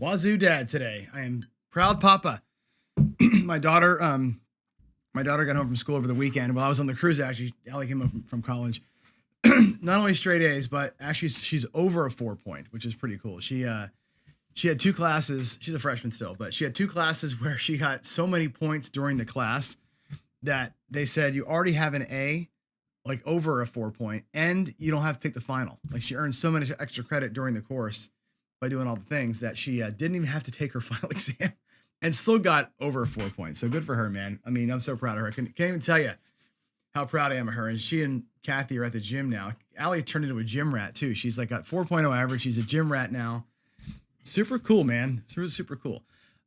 Wazoo dad today. I am proud papa. my daughter, my daughter got home from school over the weekend. While I was on the cruise, actually, Allie came home from college. Not only straight A's, but actually she's over a 4-point, which is pretty cool. She had two classes. She's a freshman still, but she had two classes where she got so many points during the class that they said you already have an A, like over a 4-point, and you don't have to take the final. Like she earned so much extra credit during the course by doing all the things that she didn't even have to take her final exam and still got over a 4 points. So good for her, man. I mean, I'm so proud of her. I can't even tell you how proud I am of her. And she and Kathy are at the gym now. Allie turned into a gym rat too. She's like got 4.0 average. She's a gym rat now. Super cool, man. Super cool.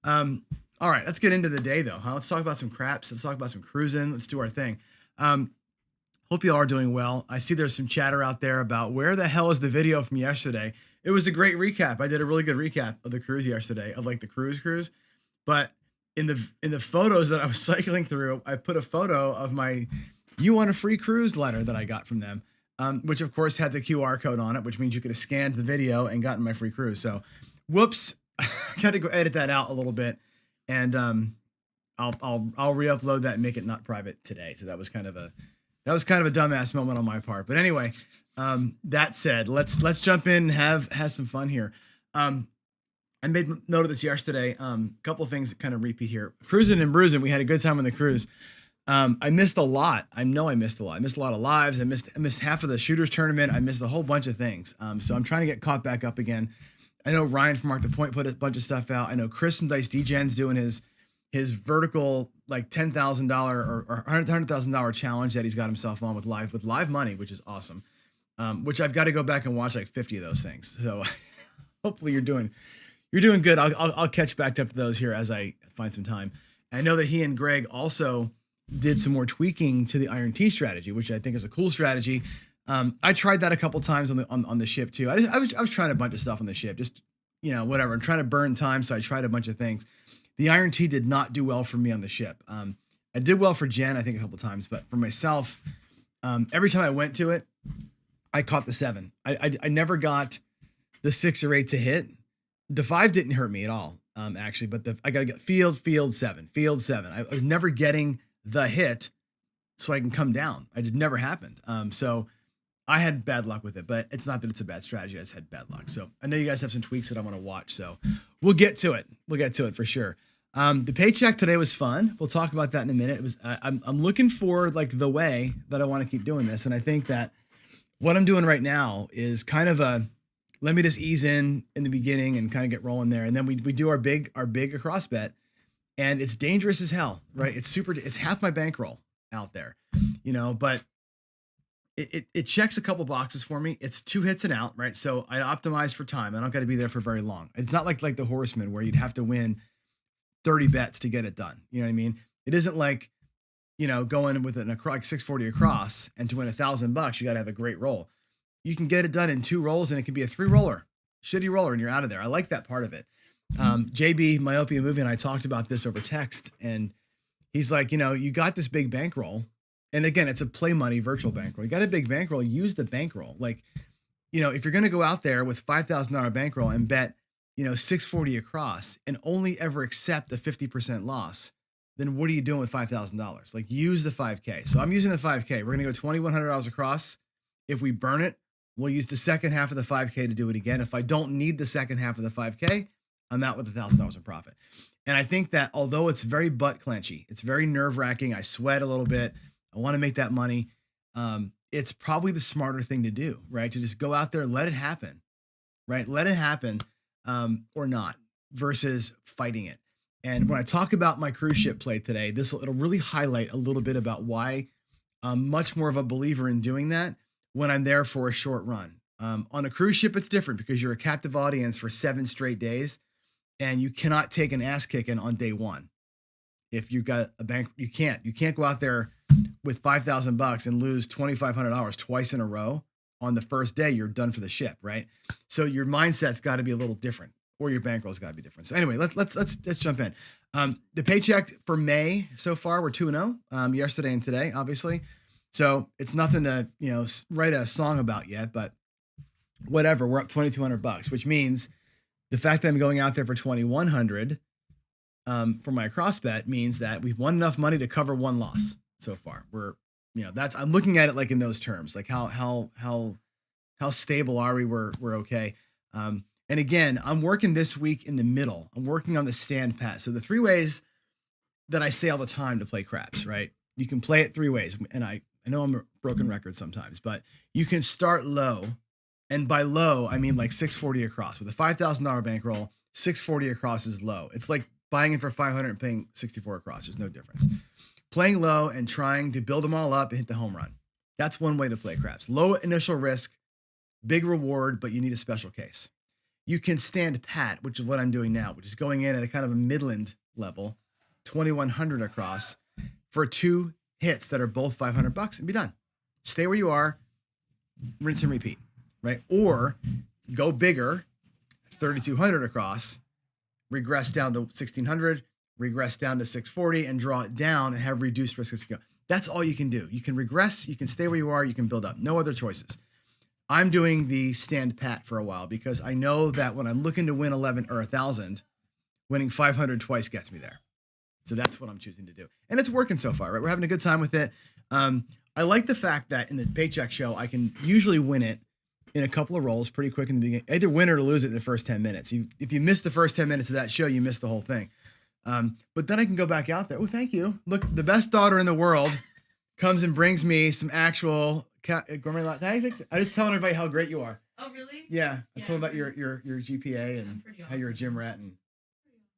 All right, let's get into the day though. Let's talk about some craps. Let's talk about some cruising. Let's do our thing. Hope you all are doing well. I see there's some chatter out there about where the hell is the video from yesterday. It was a great recap. I did a really good recap of the cruise yesterday, of like the cruise. But in the photos that I was cycling through, I put a photo of my "You Want a Free Cruise" letter that I got from them, which of course had the QR code on it, which means you could have scanned the video and gotten my free cruise. So, whoops, I got to go edit that out a little bit, and I'll re-upload that and make it not private today. So that was kind of a dumbass moment on my part. But anyway, that said, let's jump in and have some fun here. I made note of this yesterday. Couple of things that kind of repeat here. Cruising and bruising. We had a good time on the cruise. I missed a lot. I know I missed a lot. I missed a lot of lives. I missed half of the shooters tournament. I missed a whole bunch of things. So I'm trying to get caught back up again. I know Ryan from Mark the Point put a bunch of stuff out. I know Chris from Dice DGen's doing his vertical like $10,000 or $100,000 challenge that he's got himself on with live money, which is awesome. Which I've got to go back and watch like 50 of those things. So hopefully you're doing good. I'll catch back up to those here as I find some time. And I know that he and Greg also did some more tweaking to the Iron T strategy, which I think is a cool strategy. I tried that a couple times on the ship too. I was trying a bunch of stuff on the ship, just whatever. I'm trying to burn time, so I tried a bunch of things. The Iron T did not do well for me on the ship. I did well for Jen, I think a couple times, but for myself, every time I went to it, I caught the 7. I never got the 6 or 8 to hit. The 5 didn't hurt me at all, actually, but I got to get field 7. I was never getting the hit so I can come down. It just never happened. So I had bad luck with it, but it's not that it's a bad strategy. I just had bad luck. So I know you guys have some tweaks that I want to watch. So we'll get to it. For sure. The paycheck today was fun. We'll talk about that in a minute. It was, I'm looking for like the way that I want to keep doing this. And I think that what I'm doing right now is kind of let me just ease in the beginning and kind of get rolling there. And then we do our big across bet, and it's dangerous as hell, right? It's half my bankroll out there, but it checks a couple boxes for me. It's 2 hits and out, right? So I optimize for time. I don't got to be there for very long. It's not like the Horseman where you'd have to win 30 bets to get it done. You know what I mean? It isn't like, going with like 640 across, and to win $1,000, you got to have a great roll. You can get it done in 2 rolls, and it can be a 3-roller, shitty roller, and you're out of there. I like that part of it. JB Myopia Movie and I talked about this over text, and he's like, you got this big bankroll. And again, it's a play money virtual bankroll. You got a big bankroll, use the bankroll. Like, if you're going to go out there with $5,000 bankroll and bet, 640 across and only ever accept a 50% loss, then what are you doing with $5,000? Like, use the 5K. So I'm using the 5K. We're going to go $2,100 across. If we burn it, we'll use the second half of the 5K to do it again. If I don't need the second half of the 5K, I'm out with $1,000 in profit. And I think that although it's very butt clenchy, it's very nerve wracking. I sweat a little bit. I want to make that money. It's probably the smarter thing to do, right? To just go out there, let it happen, right? Let it happen, or not, versus fighting it. And when I talk about my cruise ship play today, it'll really highlight a little bit about why I'm much more of a believer in doing that when I'm there for a short run. On a cruise ship, it's different because you're a captive audience for 7 straight days, and you cannot take an ass kicking on day 1. If you've got a bank, you can't go out there with $5,000 and lose $2,500 twice in a row on the first day. You're done for the ship, right? So your mindset's got to be a little different, or your bankroll's got to be different. So anyway, let's jump in. The paycheck for May so far, we're 2-0. Yesterday and today, obviously. So it's nothing to write a song about yet, but whatever. We're up $2,200, which means The fact that I'm going out there for 2,100 for my cross bet means that we've won enough money to cover one loss so far. I'm looking at it like in those terms, like how stable are we? We're okay. And again, I'm working this week in the middle. I'm working on the stand pat. So the 3 ways that I say all the time to play craps, right? You can play it 3 ways. And I know I'm a broken record sometimes, but you can start low. And by low, I mean like 640 across. With a $5,000 bankroll, 640 across is low. It's like buying it for 500 and paying 64 across. There's no difference. Playing low and trying to build them all up and hit the home run. That's one way to play craps. Low initial risk, big reward, but you need a special case. You can stand pat, which is what I'm doing now, which is going in at a kind of a midland level, 2,100 across for 2 hits that are both $500 and be done. Stay where you are, rinse and repeat, right? Or go bigger, 3,200 across, regress down to 1,600, regress down to 640 and draw it down and have reduced risk as you go. That's all you can do. You can regress, you can stay where you are, you can build up. No other choices. I'm doing the stand pat for a while because I know that when I'm looking to win 11 or 1,000, winning 500 twice gets me there. So that's what I'm choosing to do. And it's working so far, right? We're having a good time with it. I like the fact that in the paycheck show, I can usually win it in a couple of rolls pretty quick in the beginning. Either win or lose it in the first 10 minutes. If you miss the first 10 minutes of that show, you miss the whole thing. But then I can go back out there. Oh, thank you. Look, the best daughter in the world comes and brings me some actual gourmet lot. I just telling everybody how great you are. Oh, really? Yeah. I told them about your GPA and awesome. how you're a gym rat and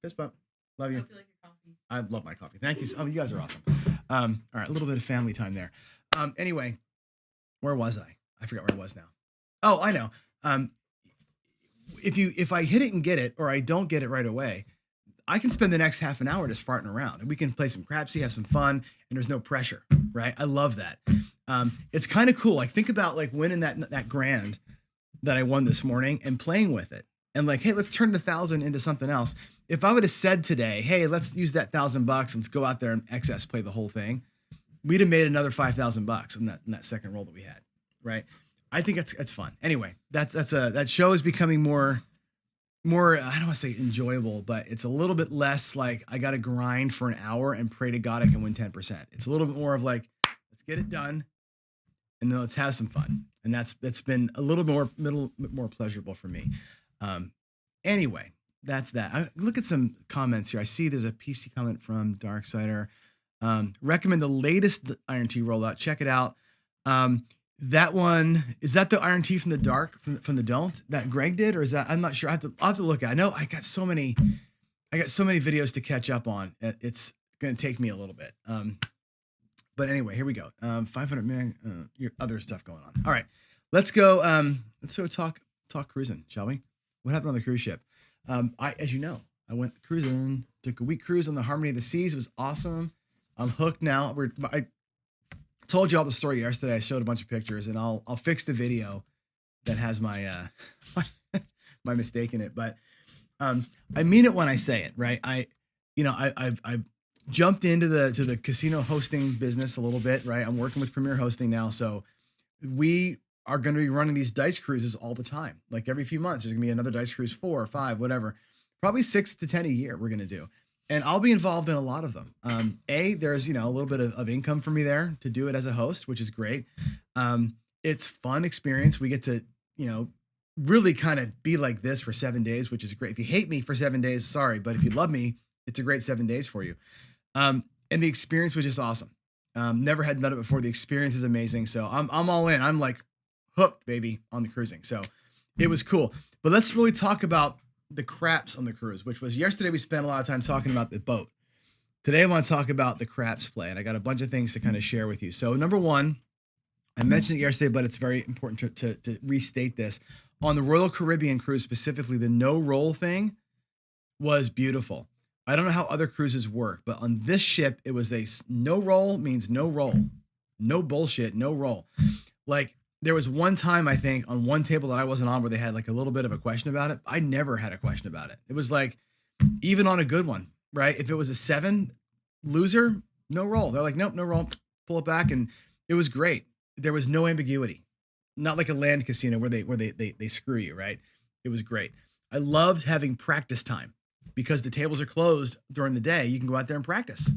fist bump. Love you. I hope you like your coffee. I love my coffee. Thank you. Oh, you guys are awesome. All right. A little bit of family time there. Anyway, where was I? I forgot where I was now. Oh, I know. If I hit it and get it, or I don't get it right away, I can spend the next half an hour just farting around and we can play some crapsy, have some fun, and there's no pressure, right? I love that. It's kind of cool. Like think about like winning that grand that I won this morning and playing with it and like, hey, let's turn the 1,000 into something else. If I would have said today, hey, let's use that $1,000 and let's go out there and excess play the whole thing, we'd have made another $5,000 in that second roll that we had, right? I think it's fun. Anyway, that show is becoming more, I don't want to say enjoyable, but it's a little bit less like I got to grind for an hour and pray to God I can win 10%. It's a little bit more of like, let's get it done and then let's have some fun. And that's been a little more pleasurable for me. Anyway, that's that. Look at some comments here. I see there's a PC comment from Darksider. Recommend the latest Iron T rollout. Check it out. That one, is that the Iron T from the dark, from the don't that Greg did? Or is that, I'm not sure. I'll have to look at it. I know I got so many videos to catch up on. It's going to take me a little bit. But anyway, here we go. 500 million, your other stuff going on. All right, let's go. Let's go talk cruising, shall we? What happened on the cruise ship? As you know, I went cruising, took a week cruise on the Harmony of the Seas. It was awesome. I'm hooked now. I told you all the story yesterday. I showed a bunch of pictures, and I'll fix the video that has my my mistake in it. But I mean it when I say it, right? I've jumped into the casino hosting business a little bit, right? I'm working with Premier Hosting now, so we are going to be running these dice cruises all the time. Like every few months, there's going to be another dice cruise, 4 or 5, whatever. Probably 6 to 10 a year we're going to do. And I'll be involved in a lot of them. There's, a little bit of income for me there to do it as a host, which is great. It's fun experience. We get to, really kind of be like this for 7 days, which is great. If you hate me for 7 days, sorry. But if you love me, it's a great 7 days for you. And the experience was just awesome. Never had done it before. The experience is amazing. So I'm all in. I'm like hooked, baby, on the cruising. So it was cool. But let's really talk about the craps on the cruise, which was yesterday. We spent a lot of time talking about the boat. Today, I want to talk about the craps play, and I got a bunch of things to kind of share with you. So number one, I mentioned it yesterday, but it's very important to restate this. On the Royal Caribbean cruise, specifically, the no roll thing was beautiful. I don't know how other cruises work, but on this ship, it was no roll means no roll. No bullshit, no roll. Like, there was one time, I think, on one table that I wasn't on where they had like a little bit of a question about it. I never had a question about it. It was like, even on a good one, right? If it was a 7 loser, no roll. They're like, nope, no roll. Pull it back. And it was great. There was no ambiguity. Not like a land casino where they screw you, right? It was great. I loved having practice time because the tables are closed during the day. You can go out there and practice,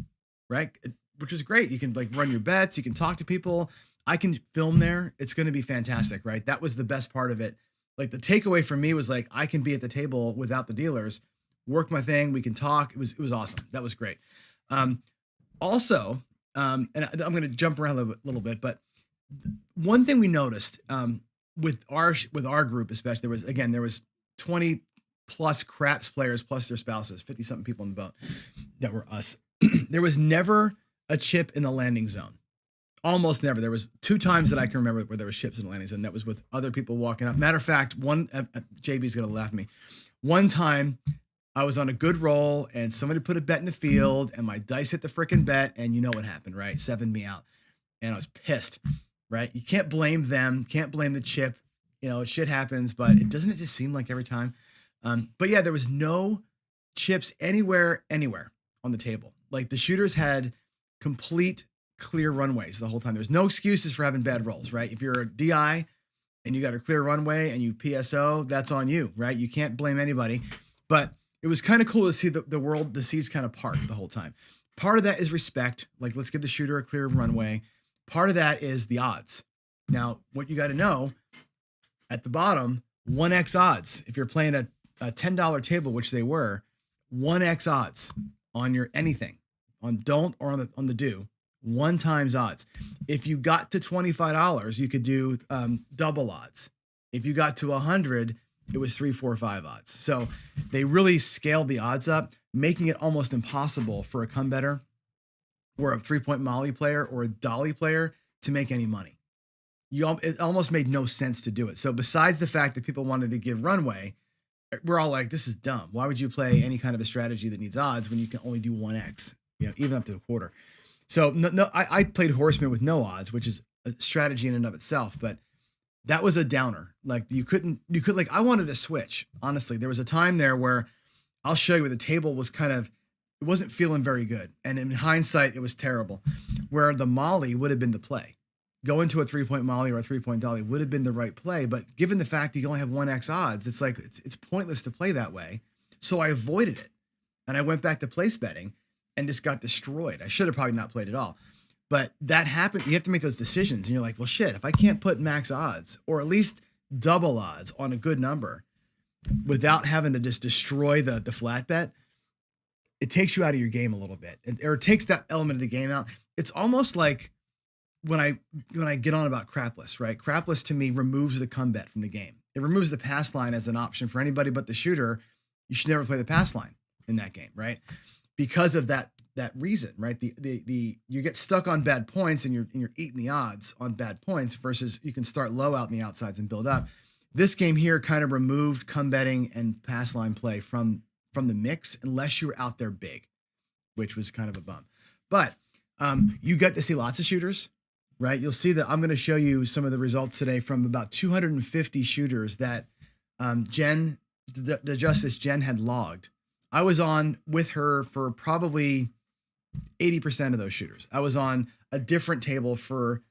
right? Which is great. You can like run your bets. You can talk to people. I can film there. It's going to be fantastic, right? That was the best part of it. Like the takeaway for me was like, I can be at the table without the dealers, work my thing. We can talk. It was awesome. That was great. Also, and I'm going to jump around a little bit, but one thing we noticed with our group, especially, there was 20 plus craps players plus their spouses, 50 something people in the boat that were us. There was never a chip in the landing zone. Almost never. There was 2 times that I can remember where there was chips in the landing zone. That was with other people walking up. Matter of fact, JB's going to laugh at me. One time I was on a good roll and somebody put a bet in the field and my dice hit the freaking bet. And you know what happened, right? 7'd me out. And I was pissed, right? You can't blame them. Can't blame the chip. You know, shit happens, but doesn't it just seem like every time? But yeah, there was no chips anywhere on the table. Like the shooters had complete clear runways the whole time. There's no excuses for having bad rolls, right? If you're a DI and you got a clear runway and you PSO, that's on you, right? You can't blame anybody. But it was kind of cool to see the seas kind of part the whole time. Part of that is respect. Like, let's give the shooter a clear runway. Part of that is the odds. Now, what you got to know at the bottom, 1x odds. If you're playing a $10 table, which they were, 1x odds on your anything, on don't or on the do. 1 times odds. If you got to $25, you could do double odds. If you got to 100, it was 3, 4, 5 odds. So they really scaled the odds up, making it almost impossible for a come better or a 3-point Molly player or a Dolly player to make any money. It almost made no sense to do it. So besides the fact that people wanted to give runway, we're all like, this is dumb. Why would you play any kind of a strategy that needs odds when you can only do 1x, even up to a quarter? So I played Horseman with no odds, which is a strategy in and of itself, but that was a downer. Like I wanted to switch. Honestly, there was a time there where I'll show you where the table was it wasn't feeling very good. And in hindsight, it was terrible, where the Molly would have been the play. Go into a 3-point Molly or a 3-point Dolly would have been the right play. But given the fact that you only have 1x odds, it's like, it's pointless to play that way. So I avoided it. And I went back to place betting and just got destroyed. I should have probably not played at all. But that happened. You have to make those decisions. And you're like, well, shit, if I can't put max odds or at least double odds on a good number without having to just destroy the flat bet, it takes you out of your game a little bit. Or it takes that element of the game out. It's almost like when I get on about crapless, right? Crapless to me removes the come bet from the game. It removes the pass line as an option for anybody but the shooter. You should never play the pass line in that game, right? Because of that reason, right? You get stuck on bad points and you're eating the odds on bad points versus you can start low out in the outsides and build up. This game here kind of removed come betting and pass line play from the mix unless you were out there big, which was kind of a bum. But you get to see lots of shooters, right? You'll see that I'm going to show you some of the results today from about 250 shooters that Jen, the Justice Jen had logged. I was on with her for probably 80% of those shooters. I was on a different table for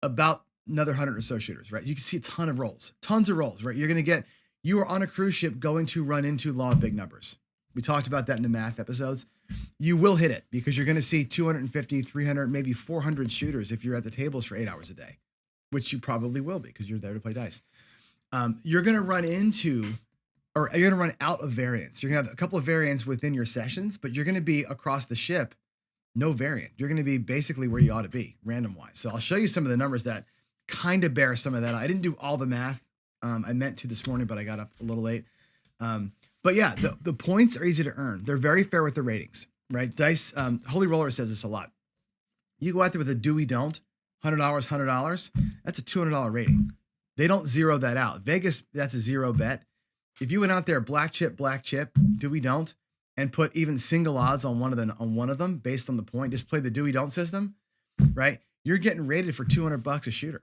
about another 100 or so shooters, right? You can see a ton of rolls, tons of rolls, right? You are on a cruise ship going to run into law of big numbers. We talked about that in the math episodes. You will hit it because you're going to see 250, 300, maybe 400 shooters if you're at the tables for 8 hours a day, which you probably will be because you're there to play dice. You're going to run out of variants. You're going to have a couple of variants within your sessions, but you're going to be across the ship, no variant. You're going to be basically where you ought to be, random-wise. So I'll show you some of the numbers that kind of bear some of that. I didn't do all the math. I meant to this morning, but I got up a little late. But yeah, the points are easy to earn. They're very fair with the ratings, right? Dice, Holy Roller says this a lot. You go out there with a do we don't, $100, that's a $200 rating. They don't zero that out. Vegas, that's a zero bet. If you went out there, black chip, do we don't, and put even single odds on one of them based on the point, just play the do we don't system, right? You're getting rated for $200 a shooter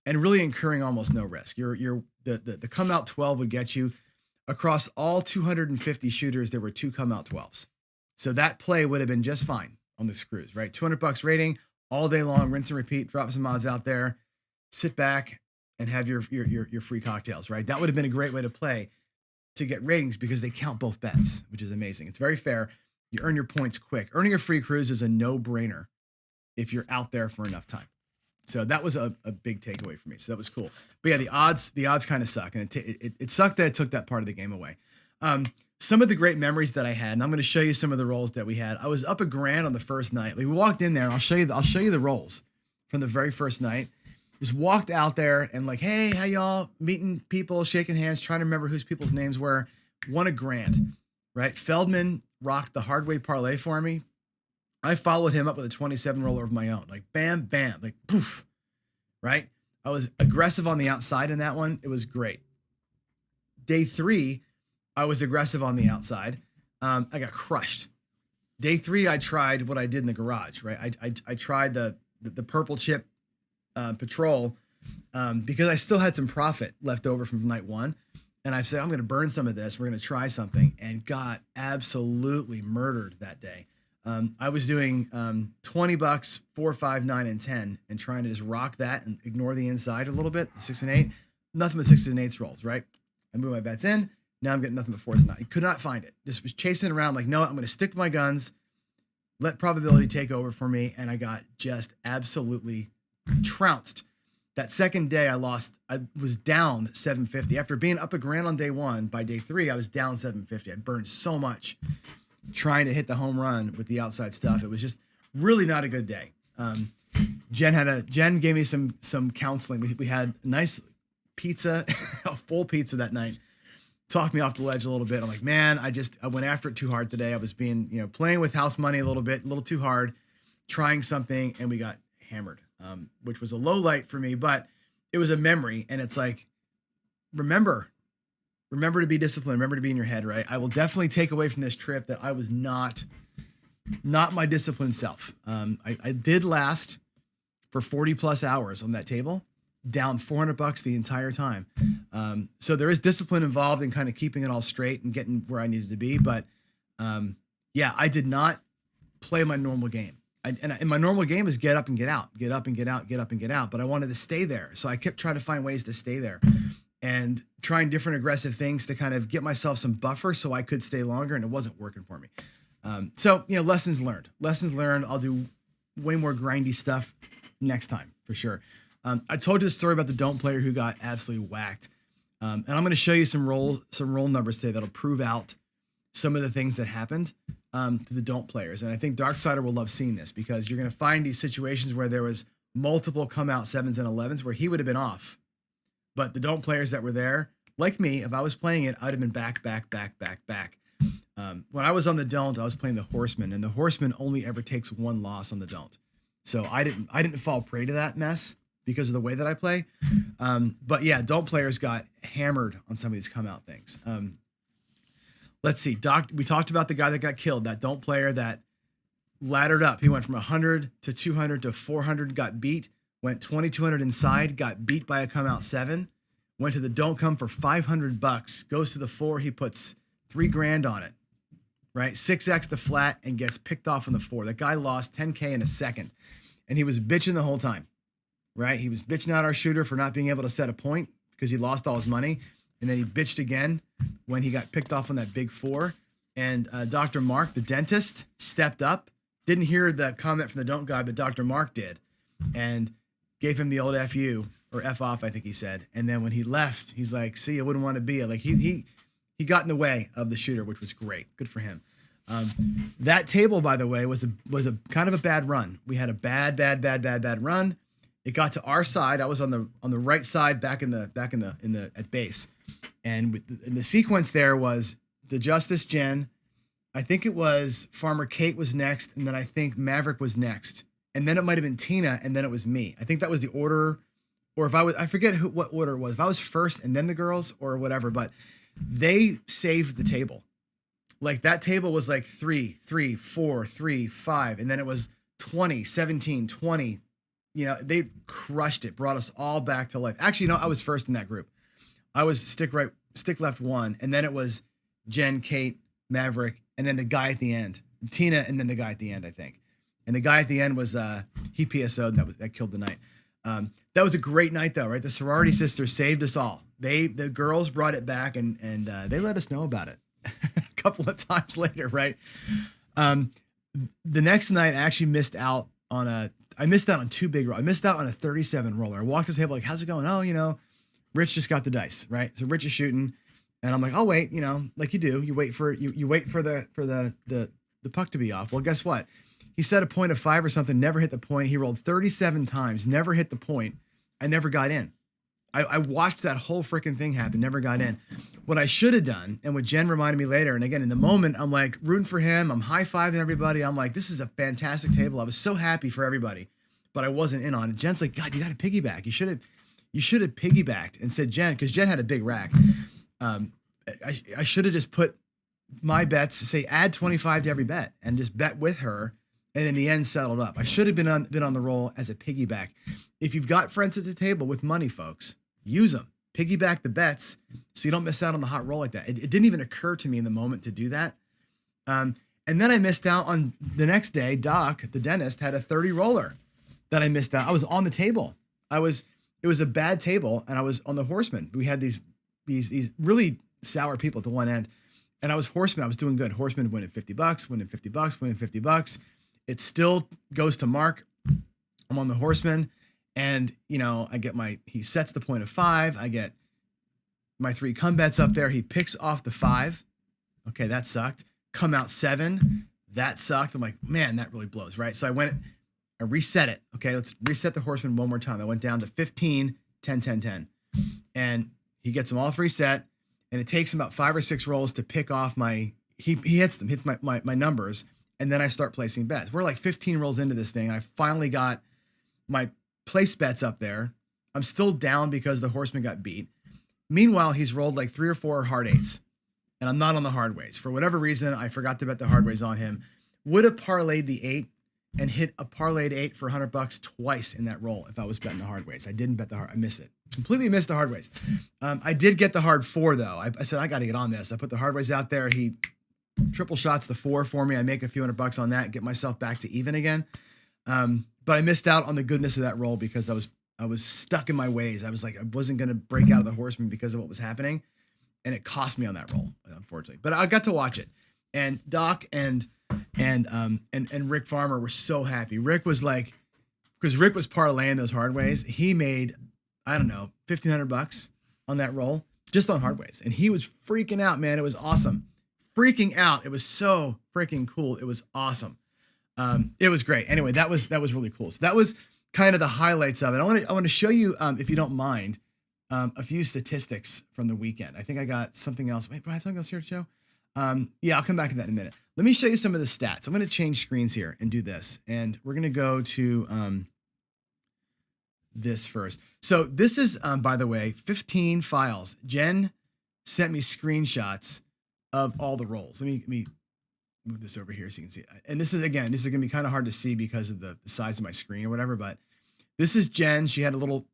and really incurring almost no risk. The come out 12 would get you across all 250 shooters. There were 2 come out 12s. So that play would have been just fine on this cruise, right? $200 rating all day long, rinse and repeat, drop some odds out there, sit back and have your free cocktails, right? That would have been a great way to play. to get ratings because they count both bets, which is amazing. It's very fair. You earn your points quick. Earning a free cruise is a no-brainer if you're out there for enough time. So that was a big takeaway for me. So that was cool. But yeah, the odds kind of suck. And it sucked that it took that part of the game away. Some of the great memories that I had, and I'm going to show you some of the rolls that we had. I was up $1,000 on the first night. Like we walked in there, and I'll show you the rolls from the very first night. Just walked out there and like, hey, how y'all? Meeting people, shaking hands, trying to remember whose people's names were. Won $1,000, right? Feldman rocked the hard way parlay for me. I followed him up with a 27 roller of my own. Like bam, bam, like poof, right? I was aggressive on the outside in that one. It was great. Day 3, I was aggressive on the outside. I got crushed. Day 3, I tried what I did in the garage, right? I tried the purple chip patrol because I still had some profit left over from night 1. And I said, I'm going to burn some of this. We're going to try something, and got absolutely murdered that day. I was doing $20, 4, 5, 9, and 10, and trying to just rock that and ignore the inside a little bit, the 6 and 8. Nothing but 6s and 8s rolls, right? I moved my bets in. Now I'm getting nothing but 4s and 9. I could not find it. Just was chasing it around like, no, I'm going to stick to my guns, let probability take over for me, and I got just absolutely trounced. That second day, I was down 750. After being up $1,000 on day 1, by day 3, I was down 750. I burned so much trying to hit the home run with the outside stuff. It was just really not a good day. Jen gave me some counseling. We had a nice pizza, a full pizza that night. Talked me off the ledge a little bit. I'm like, man, I went after it too hard today. I was being, playing with house money a little too hard, trying something, and we got hammered, which was a low light for me, but it was a memory. And it's like, remember to be disciplined. Remember to be in your head, right? I will definitely take away from this trip that I was not my disciplined self. I did last for 40 plus hours on that table, down $400 the entire time. So there is discipline involved in kind of keeping it all straight and getting where I needed to be. But I did not play my normal game. And my normal game is get up and get out, get up and get out, get up and get out. But I wanted to stay there. So I kept trying to find ways to stay there and trying different aggressive things to kind of get myself some buffer so I could stay longer, and it wasn't working for me. Lessons learned. I'll do way more grindy stuff next time for sure. I told you the story about the don't player who got absolutely whacked. And I'm going to show you some roll numbers today that'll prove out some of the things that happened to the don't players. And I think Darksider will love seeing this, because you're going to find these situations where there was multiple come out 7s and 11s where he would have been off. But the don't players that were there, like me, if I was playing it, I'd have been back. When I was on the don't, I was playing the Horseman, and the Horseman only ever takes 1 loss on the don't. So I didn't fall prey to that mess because of the way that I play. But yeah, don't players got hammered on some of these come out things. Let's see. We talked about the guy that got killed, that don't player that laddered up. He went from 100 to 200 to 400, got beat, went 2,200 inside, got beat by a come out 7, went to the don't come for $500, goes to the 4. He puts $3,000 on it, right? 6X the flat and gets picked off on the 4. That guy lost 10K in a second, and he was bitching the whole time, right? He was bitching out our shooter for not being able to set a point because he lost all his money. And then he bitched again when he got picked off on that big 4. And Dr. Mark, the dentist, stepped up, didn't hear the comment from the don't guy, but Dr. Mark did, and gave him the old F you, or F off, I think he said. And then when he left, he's like, see, I wouldn't want to be it. Like he got in the way of the shooter, which was great. Good for him. That table, by the way, was a kind of a bad run. We had a bad run. It got to our side. I was on the right side, back in the at base. And the sequence there was the Justice Jen, I think it was Farmer Kate was next, and then I think Maverick was next, and then it might have been Tina, and then it was me. I think that was the order, or if I forget what order it was. If I was first and then the girls or whatever, but they saved the table. Like that table was like 3, 3, 4, 3, 5, and then it was 20, 17, 20. They crushed it, brought us all back to life. Actually, no, I was first in that group. I was stick left 1, and then it was Jen, Kate, Maverick, and then the guy at the end, Tina, and then the guy at the end, I think. And the guy at the end was he PSO'd, and that killed the night. That was a great night, though, right? The sorority sisters saved us all. the girls brought it back and they let us know about it a couple of times later, right? The next night I actually missed out on two big rolls. I missed out on a 37 roller. I walked to the table like, how's it going? Oh, Rich just got the dice, right? So Rich is shooting, and I'm like, I'll wait, like you do. You wait for the puck to be off. Well, guess what? He set a point of 5 or something, never hit the point. He rolled 37 times, never hit the point. I never got in. I watched that whole freaking thing happen, never got in. What I should have done, and what Jen reminded me later, and again, in the moment, I'm like rooting for him. I'm high-fiving everybody. I'm like, this is a fantastic table. I was so happy for everybody, but I wasn't in on it. Jen's like, God, you got to piggyback. You should have piggybacked and said, Jen, because Jen had a big rack. I should have just put my bets, say add 25 to every bet and just bet with her. And in the end, settled up. I should have been on the roll as a piggyback. If you've got friends at the table with money, folks, use them. Piggyback the bets so you don't miss out on the hot roll like that. It didn't even occur to me in the moment to do that. And then I missed out on the next day. Doc, the dentist, had a 30 roller that I missed out. I was on the table. It was a bad table, and I was on the Horseman. We had these really sour people at the one end, and I was Horseman. I was doing good. Horseman winning $50, winning $50, winning $50. It still goes to Mark. I'm on the Horseman, and I get he sets the point of 5. I get my 3 come bets up there. He picks off the 5. Okay, that sucked. Come out 7. That sucked. I'm like, man, that really blows, right? So I reset it. Okay, let's reset the Horseman one more time. I went down to 15, 10, 10, 10. And he gets them all 3 set, and it takes him about 5 or 6 rolls to pick off he hits my numbers. And then I start placing bets. We're like 15 rolls into this thing. I finally got my place bets up there. I'm still down because the Horseman got beat. Meanwhile, he's rolled like 3 or 4 hard 8s, and I'm not on the hard ways. For whatever reason, I forgot to bet the hard ways on him. Would have parlayed the 8 and hit a parlayed 8 for $100 twice in that roll if I was betting the hard ways. I didn't bet I missed it. Completely missed the hard ways. I did get the hard 4 though. I said, I got to get on this. I put the hard ways out there. He triple shots the 4 for me. I make a few $100 on that, get myself back to even again. But I missed out on the goodness of that roll because I was stuck in my ways. I was like, I wasn't going to break out of the Horseman because of what was happening. And it cost me on that roll, unfortunately, but I got to watch it. And Doc and Rick Farmer were so happy. Rick was like, because Rick was parlaying those hard ways. He made, I don't know, $1,500 on that roll just on hard ways. And he was freaking out, man. It was awesome. Freaking out. It was so freaking cool. It was awesome. It was great. Anyway, that was really cool. So that was kind of the highlights of it. I want to show you, if you don't mind, a few statistics from the weekend. I think I got something else. Wait, do I have something else here to show? Yeah, I'll come back to that in a minute. Let me show you some of the stats. I'm going to change screens here and do this. And we're going to go to this first. So this is, by the way, 15 files. Jen sent me screenshots of all the rolls. Let me move this over here so you can see it. And this is going to be kind of hard to see because of the size of my screen or whatever, but this is Jen. She had a little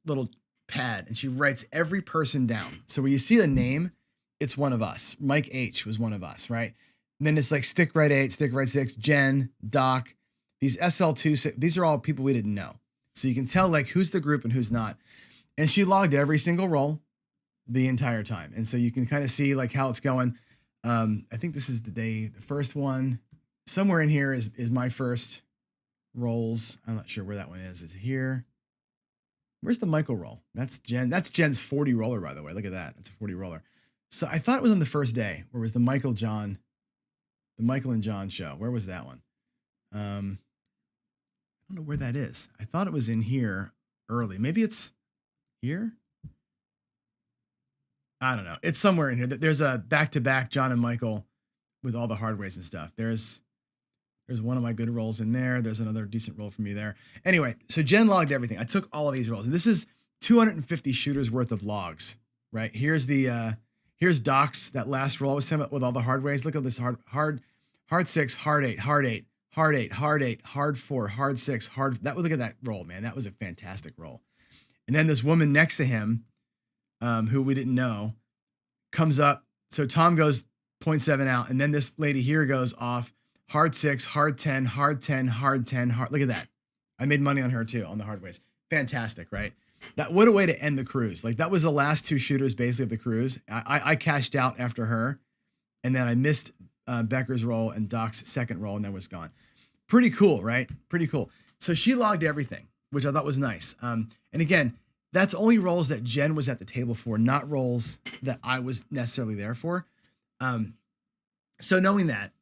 pad and she writes every person down. So when you see a name, it's one of us. Mike H was one of us, right? And then it's like stick right 8, stick right 6, Jen, Doc, these SL2, these are all people we didn't know. So you can tell like who's the group and who's not. And she logged every single roll the entire time. And so you can kind of see like how it's going. I think this is the first one. Somewhere in here is my first rolls. I'm not sure where that one is. Is it here? Where's the Michael roll? That's Jen. That's Jen's 40 roller, by the way. Look at that. That's a 40 roller. So I thought it was on the first day, where was the Michael and John show. Where was that one? I don't know where that is. I thought it was in here early. Maybe it's here. I don't know. It's somewhere in here. There's a back-to-back John and Michael with all the hard ways and stuff. There's one of my good rolls in there. There's another decent roll for me there. Anyway, so Jen logged everything. I took all of these rolls, and this is 250 shooters worth of logs, right? Here's Doc's, that last roll I was talking about with all the hard ways. Look at this hard 6, hard 8, hard 8, hard 8, hard 8, hard 4, hard 6, hard. Look at that roll, man. That was a fantastic roll. And then this woman next to him, who we didn't know, comes up. So Tom goes 0.7 out, and then this lady here goes off hard 6, hard 10, hard 10, hard 10, hard. Look at that. I made money on her too on the hard ways. Fantastic, right? what a way to end the cruise. Like that was the last two shooters basically of the cruise. I cashed out after her, and then I missed Becker's roll and Doc's second roll, and then was gone. Pretty cool, right? Pretty cool. So she logged everything, which I thought was nice. And again, that's only rolls that Jen was at the table for, not rolls that I was necessarily there for. So knowing that,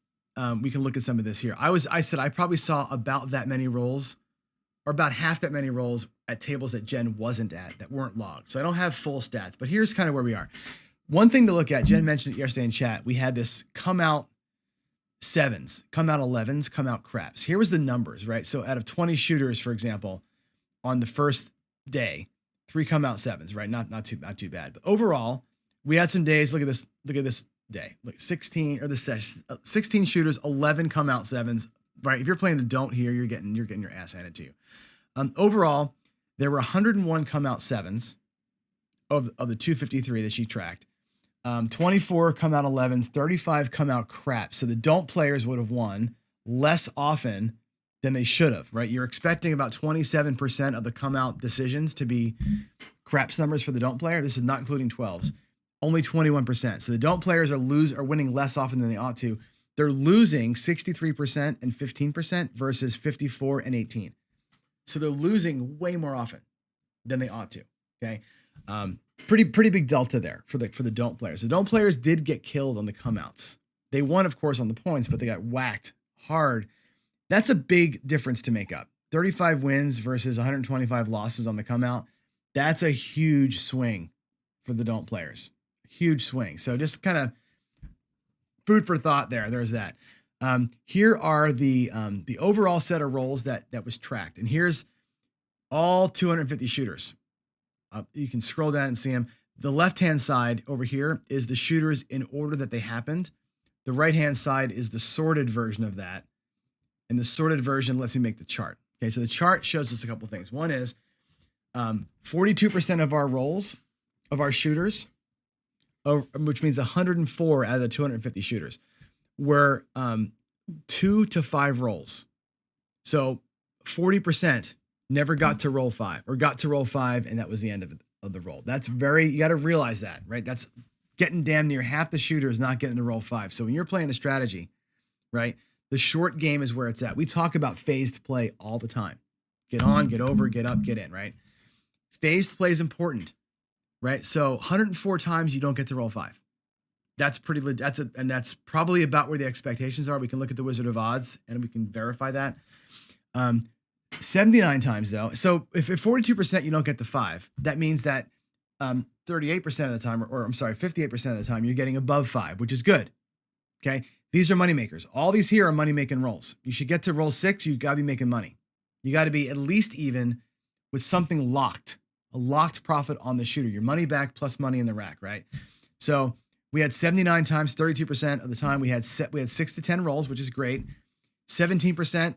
we can look at some of this here. I said I probably saw about that many rolls, or about half that many rolls at tables that Jen wasn't at, that weren't logged. So I don't have full stats, but here's kind of where we are. One thing to look at, Jen mentioned it yesterday in chat, we had this come out sevens, come out 11s, come out craps. Here was the numbers, right? So out of 20 shooters, for example, on the first day, 3 come out sevens, right? Not too bad. But overall, we had some days. Look at this day. Look, 16 or the session, 16 shooters, 11 come out sevens, right? If you're playing the don't here, you're getting your ass handed to you. Overall, there were 101 come out sevens of the 253 that she tracked. 24 come out 11s, 35 come out craps. So the don't players would have won less often than they should have, right? You're expecting about 27% of the come out decisions to be craps numbers for the don't player. This is not including 12s. Only 21%. So the don't players are winning less often than they ought to. They're losing 63% and 15% versus 54 and 18. So they're losing way more often than they ought to. Okay. Pretty big delta there for the don't players. The don't players did get killed on the come outs. They won, of course, on the points, but they got whacked hard. That's a big difference to make up. 35 wins versus 125 losses on the come out. That's a huge swing for the don't players. Huge swing. So just kind of food for thought there. There's that. Here are the overall set of rolls that was tracked. And here's all 250 shooters. You can scroll down and see them. The left-hand side over here is the shooters in order that they happened. The right-hand side is the sorted version of that. And the sorted version lets me make the chart. Okay, so the chart shows us a couple things. One is 42% of our rolls, of our shooters, which means 104 out of the 250 shooters, were 2 to 5 rolls. So 40% never got to roll 5 or got to roll 5, and that was the end of the roll. That's you got to realize that, right? That's getting damn near half the shooters not getting to roll 5. So when you're playing a strategy, right, the short game is where it's at. We talk about phased play all the time. Get on, get over, get up, get in, right? Phased play is important, right? So 104 times you don't get to roll 5. That's pretty, and that's probably about where the expectations are. We can look at the Wizard of Odds and we can verify that. 79 times though. So if 42% you don't get to 5, that means that 38% of the time, or I'm sorry, 58% of the time you're getting above 5, which is good. Okay. These are money makers. All these here are money making rolls. You should get to roll 6. You got to be making money. You got to be at least even with something locked, a locked profit on the shooter, your money back plus money in the rack, right? So we had 79 times, 32% of the time we had 6 to 10 rolls, which is great. 17%,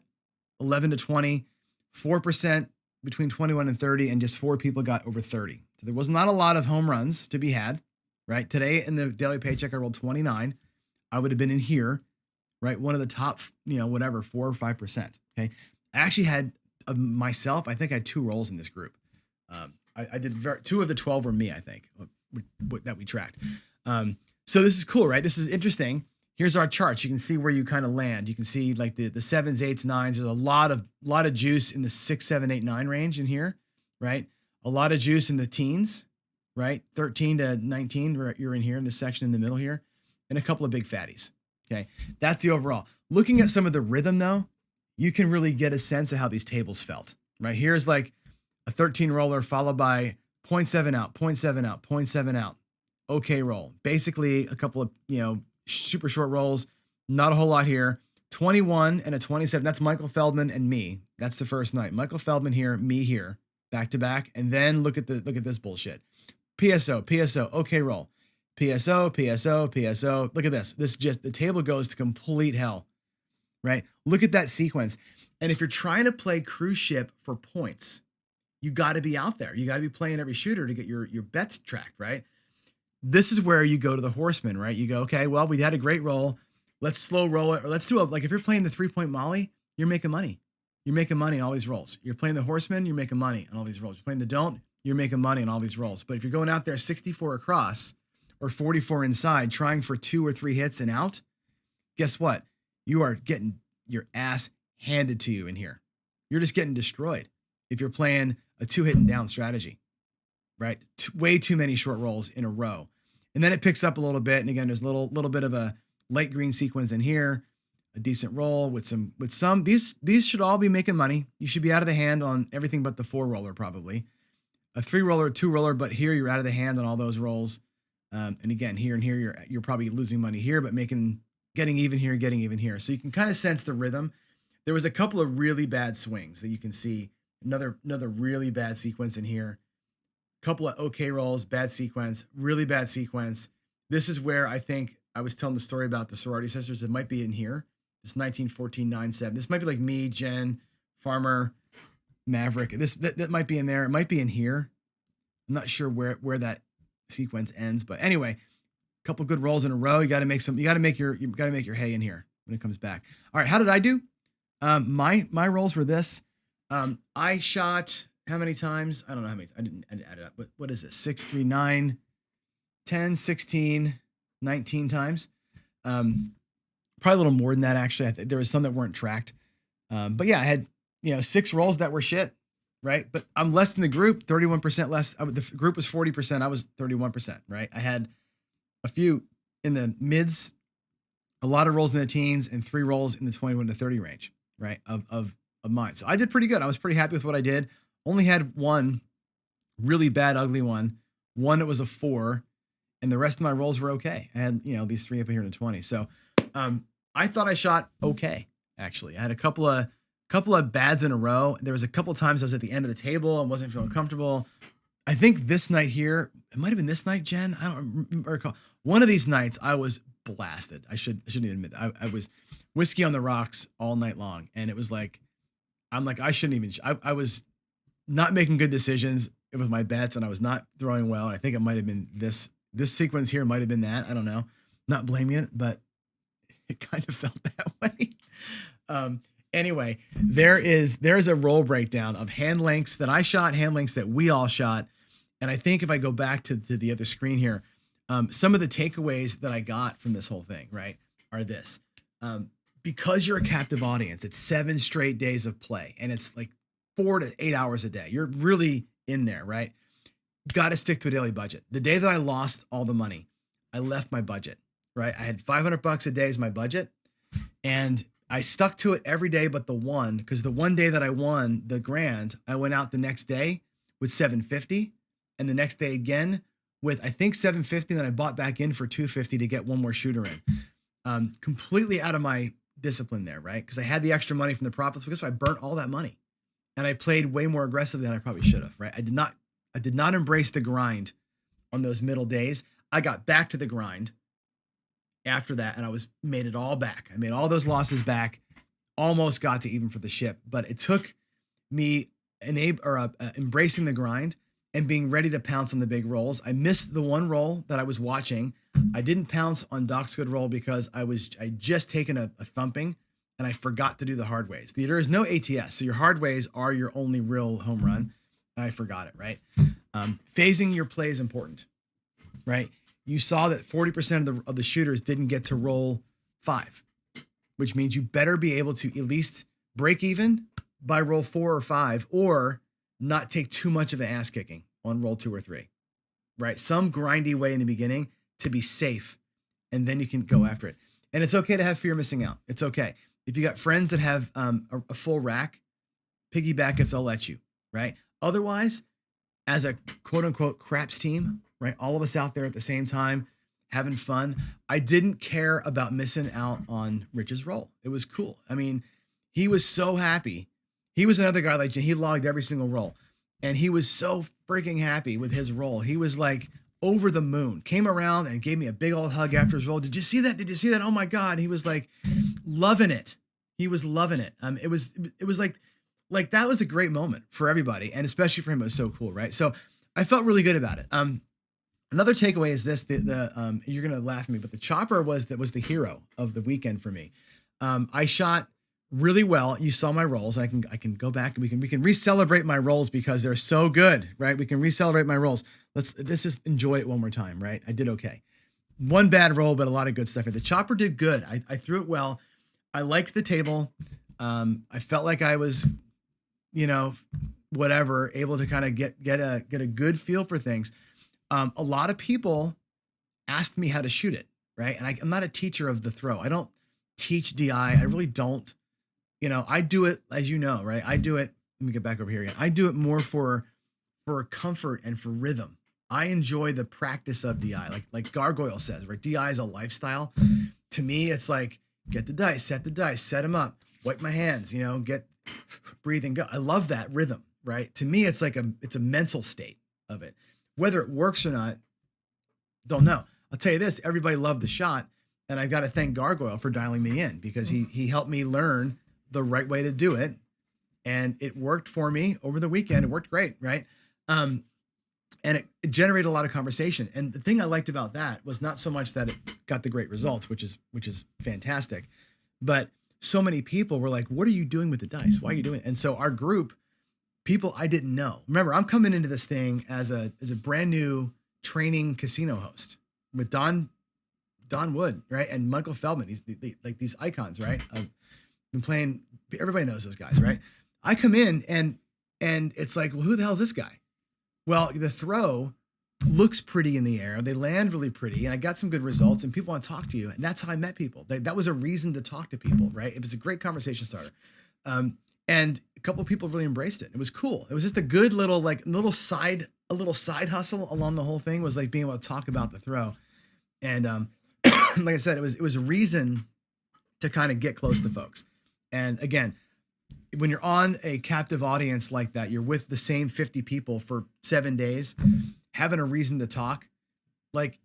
11 to 20, 4% between 21 and 30, and just 4 people got over 30. So there was not a lot of home runs to be had, right? Today in the daily paycheck, I rolled 29. I would have been in here, right? One of the top, 4 or 5%. Okay. I actually had myself, I think I had 2 rolls in this group. I did 2 of the 12 were me, I think, that we tracked. So this is cool, right? This is interesting. Here's our charts. You can see where you kind of land. You can see like the 7s, 8s, 9s. There's a lot of juice in the 6, 7, 8, 9 range in here, right? A lot of juice in the teens, right? 13 to 19, you're in here in this section in the middle here, and a couple of big fatties. Okay. That's the overall. Looking at some of the rhythm though, you can really get a sense of how these tables felt, right? Here's like a 13 roller followed by 0.7 out, 0.7 out, 0.7 out. Okay roll. Basically a couple of, super short rolls. Not a whole lot here. 21 and a 27. That's Michael Feldman and me. That's the first night. Michael Feldman here, me here, back to back. And then look at this bullshit. PSO. Okay roll. PSO. Look at this. The table goes to complete hell, right? Look at that sequence. And if you're trying to play cruise ship for points, you got to be out there. You got to be playing every shooter to get your bets tracked, right? This is where you go to the horseman, right? You go, okay, well, we had a great roll. Let's slow roll it. Or let's do if you're playing the 3-point Molly, you're making money. You're making money on all these rolls. You're playing the horseman, you're making money on all these rolls. You're playing the don't, you're making money on all these rolls. But if you're going out there 64 across or 44 inside, trying for 2 or 3 hits and out, guess what? You are getting your ass handed to you in here. You're just getting destroyed if you're playing a 2-hit and down strategy, right? Way too many short rolls in a row. And then it picks up a little bit. And again, there's a little bit of a light green sequence in here, a decent roll with some, these should all be making money. You should be out of the hand on everything but the 4 roller, probably a 3 roller, 2 roller, but here you're out of the hand on all those rolls. And again, here and here, you're probably losing money here, but getting even here. So you can kind of sense the rhythm. There was a couple of really bad swings that you can see. Another really bad sequence in here. Couple of okay rolls, bad sequence, really bad sequence. This is where I think I was telling the story about the sorority sisters. It might be in here. This 1914-9-7. This might be like me, Jen, Farmer, Maverick. That might be in there. It might be in here. I'm not sure where that sequence ends, but anyway, a couple good rolls in a row. You got to make your hay in here when it comes back. All right, how did I do? My rolls were this. I shot how many times? I don't know how many. I didn't add it up. But what is this? 6, 3, 9, 10, 16, 19 times. Probably a little more than that, actually. I think there was some that weren't tracked. But yeah, I had 6 rolls that were shit, right? But I'm less than the group, 31% less. The group was 40%. I was 31%, right? I had a few in the mids, a lot of rolls in the teens, and 3 rolls in the 21 to 30 range, right? Of mine. So I did pretty good. I was pretty happy with what I did. Only had one really bad, ugly one that was a 4, and the rest of my rolls were okay. I had, these 3 up here in the 20. So, I thought I shot okay, actually. I had a couple of bads in a row. There was a couple times I was at the end of the table and wasn't feeling comfortable. I think this night here, it might've been this night, Jen. I don't recall. One of these nights I was blasted. I shouldn't even admit that. I was whiskey on the rocks all night long. And it was like, I shouldn't even, I was not making good decisions with my bets, and I was not throwing well. And I think it might've been this sequence here might've been that. I don't know. Not blaming it, but it kind of felt that way. Anyway, there's a roll breakdown of hand lengths that I shot, hand lengths that we all shot. And I think if I go back to the other screen here, some of the takeaways that I got from this whole thing, right, are this. Because you're a captive audience, it's 7 straight days of play, and it's like 4 to 8 hours a day. You're really in there, right? Got to stick to a daily budget. The day that I lost all the money, I left my budget, right? I had $500 a day as my budget, and I stuck to it every day but the one, because the one day that I won the grand, I went out the next day with $750, and the next day again with, I think, $750, and then I bought back in for $250 to get one more shooter in. Completely out of my discipline there, right? Because I had the extra money from the profits, because I burnt all that money, and I played way more aggressively than I probably should have, right? I did not embrace the grind on those middle days. I got back to the grind after that, and I made it all back. I made all those losses back, almost got to even for the ship, but it took me embracing the grind and being ready to pounce on the big rolls. I missed the one roll that I was watching. I didn't pounce on Doc's good roll because I just taken a thumping, and I forgot to do the hard ways. There is no ATS, so your hard ways are your only real home run. I forgot it, right? Phasing your play is important, right? You saw that 40% of the shooters didn't get to roll 5, which means you better be able to at least break even by roll 4 or 5, or not take too much of an ass kicking on roll 2 or 3, right? Some grindy way in the beginning to be safe, and then you can go after it. And it's okay to have fear of missing out. It's okay. If you got friends that have a full rack, piggyback if they'll let you, right? Otherwise, as a quote unquote craps team, right? All of us out there at the same time having fun. I didn't care about missing out on Rich's roll. It was cool. I mean, he was so happy. He was another guy like Jim. He logged every single roll, and he was so freaking happy with his roll. He was like over the moon. Came around and gave me a big old hug after his roll. Did you see that? Did you see that? Oh my God. He was like loving it. He was loving it. It was like that was a great moment for everybody, and especially for him. It was so cool, right? So I felt really good about it. Another takeaway is this: you're gonna laugh at me, but the chopper was the hero of the weekend for me. I shot really well. You saw my rolls. I can go back and we can re-celebrate my rolls because they're so good, right? We can re-celebrate my rolls. Let's just enjoy it one more time, right? I did okay. One bad roll, but a lot of good stuff here. The chopper did good. I threw it well. I liked the table. I felt like I was, whatever, able to kind of get a good feel for things. A lot of people asked me how to shoot it, right? And I'm not a teacher of the throw. I don't teach DI. I really don't. I do it, as you know, right? I do it. Let me get back over here again. I do it more for comfort and for rhythm. I enjoy the practice of DI, like Gargoyle says, right? DI is a lifestyle. To me, it's like get the dice, set them up, wipe my hands, get breathing, go. I love that rhythm, right? To me, it's like it's a mental state of it. Whether it works or not, don't know. I'll tell you this: everybody loved the shot, and I've got to thank Gargoyle for dialing me in because he helped me learn the right way to do it, and it worked for me over the weekend. It worked great, right? And it generated a lot of conversation. And the thing I liked about that was not so much that it got the great results, which is fantastic, but so many people were like, "What are you doing with the dice? Why are you doing it?" And so our group, people I didn't know. Remember, I'm coming into this thing as a brand new training casino host with Don Wood, right, and Michael Feldman. These icons, right? I've been playing. Everybody knows those guys, right? I come in and it's like, well, who the hell is this guy? Well, the throw looks pretty in the air. They land really pretty, and I got some good results, and people want to talk to you, and that's how I met people. That was a reason to talk to people, right? It was a great conversation starter, and a couple of people really embraced it. It was cool. It was just a good little side hustle along the whole thing was like being able to talk about the throw, and like I said, it was a reason to kind of get close to folks. And again, when you're on a captive audience like that, you're with the same 50 people for 7 days, having a reason to talk. Like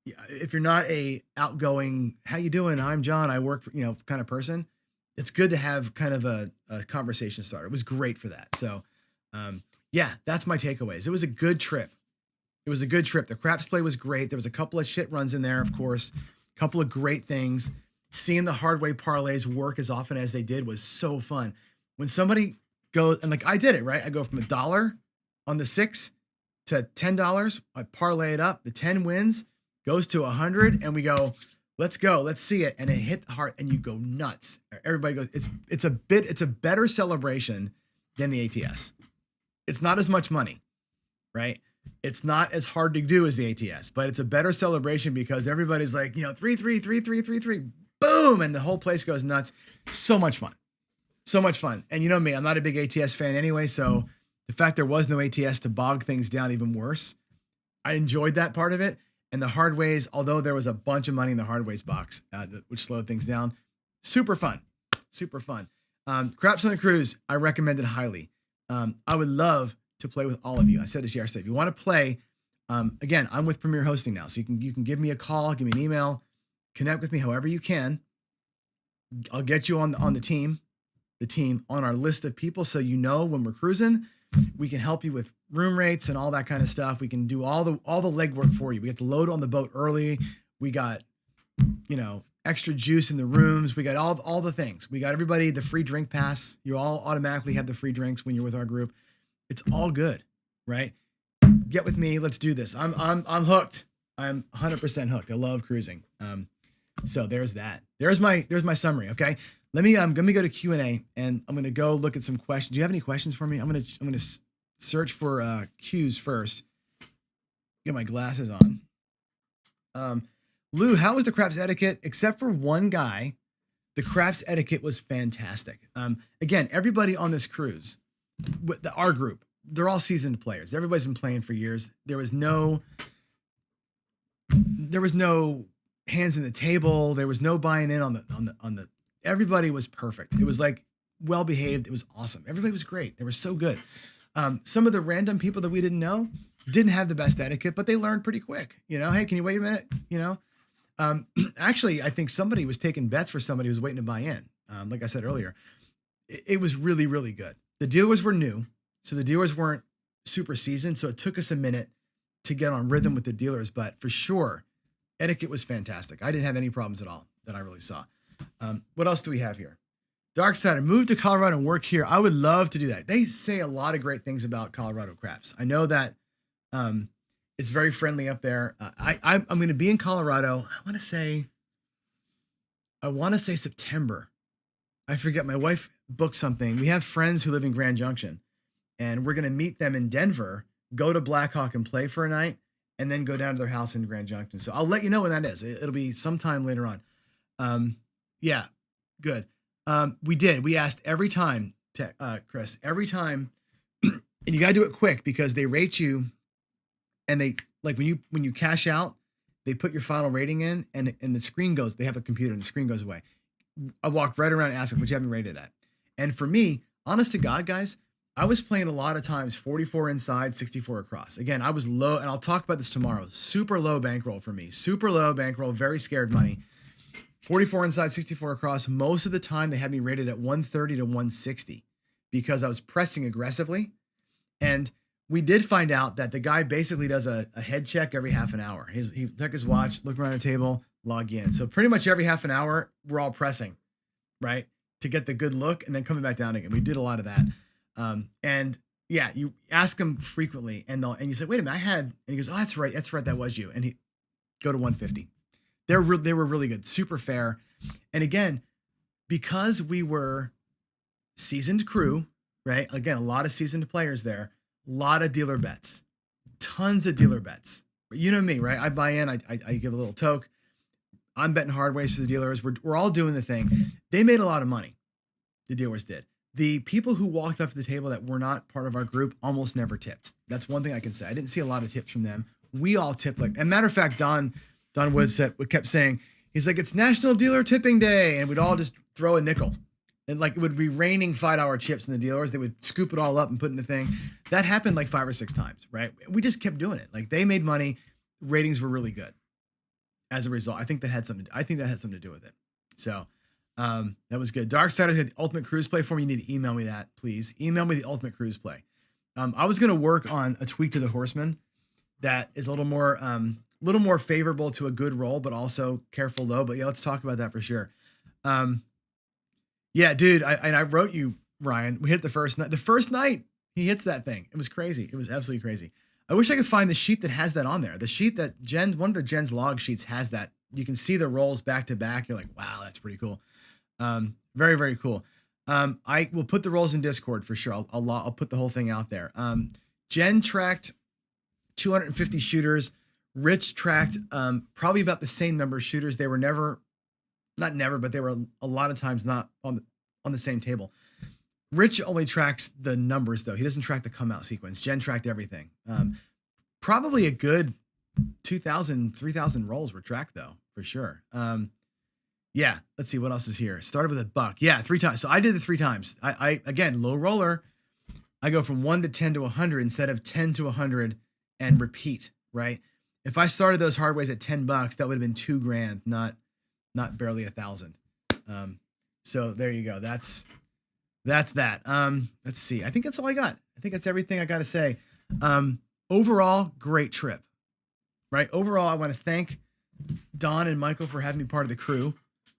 if you're not a outgoing, how you doing? I'm John. I work for, kind of person. It's good to have kind of a conversation starter. It was great for that. So yeah, that's my takeaways. It was a good trip. The craps play was great. There was a couple of shit runs in there, of course, a couple of great things. Seeing the hard way parlays work as often as they did was so fun. When somebody goes, and like I did it, right? I go from $1 on the 6 to $10. I parlay it up. The 10 wins, goes to 100, and we go, let's go, let's see it. And it hit the heart, and you go nuts. Everybody goes, it's a better celebration than the ATS. It's not as much money, right? It's not as hard to do as the ATS, but it's a better celebration because everybody's like, 3-3, 3-3, 3-3. Boom, and the whole place goes nuts. So much fun. And you know me, I'm not a big ATS fan anyway, so the fact there was no ATS to bog things down even worse, I enjoyed that part of it. And the hard ways, although there was a bunch of money in the hard ways box, which slowed things down, super fun. Craps on the Cruise, I recommend it highly. I would love to play with all of you. I said this yesterday. If you want to play, again, I'm with Premier Hosting now, so you can give me a call, give me an email, connect with me however you can. I'll get you on the team on our list of people, so when we're cruising, we can help you with room rates and all that kind of stuff. We can do all the legwork for you. We get to load on the boat early. We got extra juice in the rooms. We got all the things. We got everybody the free drink pass. You all automatically have the free drinks when you're with our group. It's all good, right? Get with me. Let's do this. I'm hooked. I'm 100% hooked. I love cruising. So there's that. There's my summary. Okay. Let me go to Q&A, and I'm going to go look at some questions. Do you have any questions for me? I'm going to search for Q's first. Get my glasses on. Lou, how was the craps etiquette? Except for one guy, the craps etiquette was fantastic. Again, everybody on this cruise, our group, they're all seasoned players. Everybody's been playing for years. There was no hands in the table. There was no buying in on the. Everybody was perfect. It was like well behaved. It was awesome. Everybody was great. They were so good. Some of the random people that we didn't know didn't have the best etiquette, but they learned pretty quick. Hey, can you wait a minute? Actually, I think somebody was taking bets for somebody who was waiting to buy in. Like I said earlier, it was really, really good. The dealers were new, so the dealers weren't super seasoned. So it took us a minute to get on rhythm with the dealers, but for sure, etiquette was fantastic. I didn't have any problems at all that I really saw. What else do we have here? Dark Side, move to Colorado and work here. I would love to do that. They say a lot of great things about Colorado craps. I know that it's very friendly up there. I'm going to be in Colorado. I want to say September. I forget. My wife booked something. We have friends who live in Grand Junction, and we're going to meet them in Denver, go to Blackhawk and play for a night, and then go down to their house in Grand Junction. So I'll let you know when that is. It'll be sometime later on. Yeah, good. We asked every time, Chris, every time, and you got to do it quick because they rate you, and they like when you cash out, they put your final rating in, and the screen goes. They have a computer, and the screen goes away. I walked right around and asked them, "Would you have me rated at?" And for me, honest to God, guys, I was playing a lot of times 44 inside, 64 across. Again, I was low, and I'll talk about this tomorrow. Super low bankroll for me. Super low bankroll, very scared money. 44 inside, 64 across. Most of the time, they had me rated at 130 to 160 because I was pressing aggressively. And we did find out that the guy basically does a head check every half an hour. He took his watch, look around the table, log in. So pretty much every half an hour, we're all pressing, right, to get the good look and then coming back down again. We did a lot of that. And yeah, you ask them frequently and you say, wait a minute, and he goes, oh, that's right. That was you. And he go to 150. They were really good, super fair. And again, because we were seasoned crew, right? Again, a lot of seasoned players there, a lot of dealer bets, tons of dealer bets. You know me, right? I buy in, I give a little toke. I'm betting hard ways for the dealers. We're all doing the thing. They made a lot of money. The dealers did. The people who walked up to the table that were not part of our group almost never tipped. That's one thing I can say. I didn't see a lot of tips from them. We all tipped like, and matter of fact, Don Woods kept saying, he's like, it's National Dealer Tipping Day. And we'd all just throw a nickel. And like, it would be raining $5 chips in the dealers. They would scoop it all up and put in the thing. That happened like 5 or 6 times, right? We just kept doing it. Like they made money. Ratings were really good as a result. I think that had something to do with it. So that was good. Dark Side had the ultimate cruise play for me. You need to email me that, please. Email me the ultimate cruise play. I was going to work on a tweak to the Horseman that is a little more favorable to a good roll, but also careful low. But yeah, let's talk about that for sure. Yeah, dude, I wrote you, Ryan. We hit the first night. The first night he hits that thing. It was crazy. It was absolutely crazy. I wish I could find the sheet that has that on there. The sheet that one of Jen's log sheets has that. You can see the rolls back to back. You're like, wow, that's pretty cool. Very, very cool. I will put the rolls in Discord for sure. I'll put the whole thing out there. Jen tracked 250 shooters. Rich tracked probably about the same number of shooters. They were but they were a lot of times not on the same table. Rich only tracks the numbers though. He doesn't track the come out sequence. Jen tracked everything. Probably a good 2,000, 3,000 rolls were tracked though, for sure. Yeah, let's see what else is here. Started with a buck. Yeah, 3 times. So I did it 3 times. I again, low roller. I go from 1 to 10 to 100 instead of 10 to 100 and repeat, right? If I started those hard ways at $10, that would have been $2,000, not barely 1,000. So there you go. That's that. Let's see. I think that's all I got. I think that's everything I got to say. Overall, great trip, right? Overall, I want to thank Don and Michael for having me part of the crew.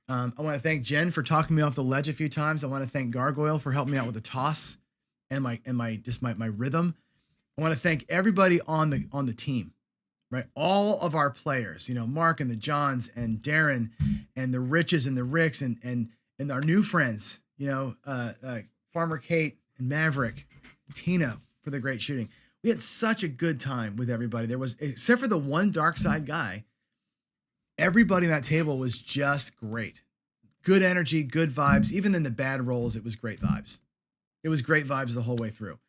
I want to thank Jen for talking me off the ledge a few times. I want to thank Gargoyle for helping me out with the toss and my rhythm. I want to thank everybody on the team, right? All of our players, Mark and the Johns and Darren and the Riches and the Ricks and our new friends, Farmer Kate and Maverick, Tina for the great shooting. We had such a good time with everybody. There was, except for the one Dark Side guy, everybody on that table was just great. Good energy, good vibes. Even in the bad rolls, it was great vibes. It was great vibes the whole way through.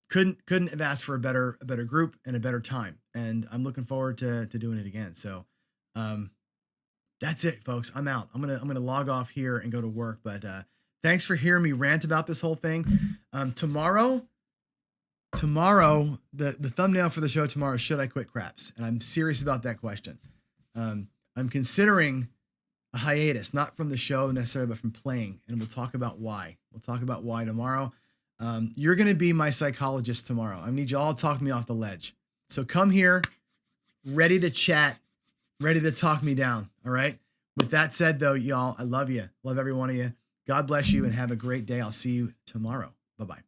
Couldn't have asked for a better group and a better time. And I'm looking forward to doing it again. So that's it, folks. I'm out. I'm gonna log off here and go to work. But thanks for hearing me rant about this whole thing. Tomorrow, the thumbnail for the show tomorrow is, should I quit craps? And I'm serious about that question. I'm considering a hiatus, not from the show necessarily, but from playing. And we'll talk about why. We'll talk about why tomorrow. You're going to be my psychologist tomorrow. I need you all to talk me off the ledge. So come here, ready to chat, ready to talk me down. All right. With that said, though, y'all, I love you. Love every one of you. God bless you and have a great day. I'll see you tomorrow. Bye-bye.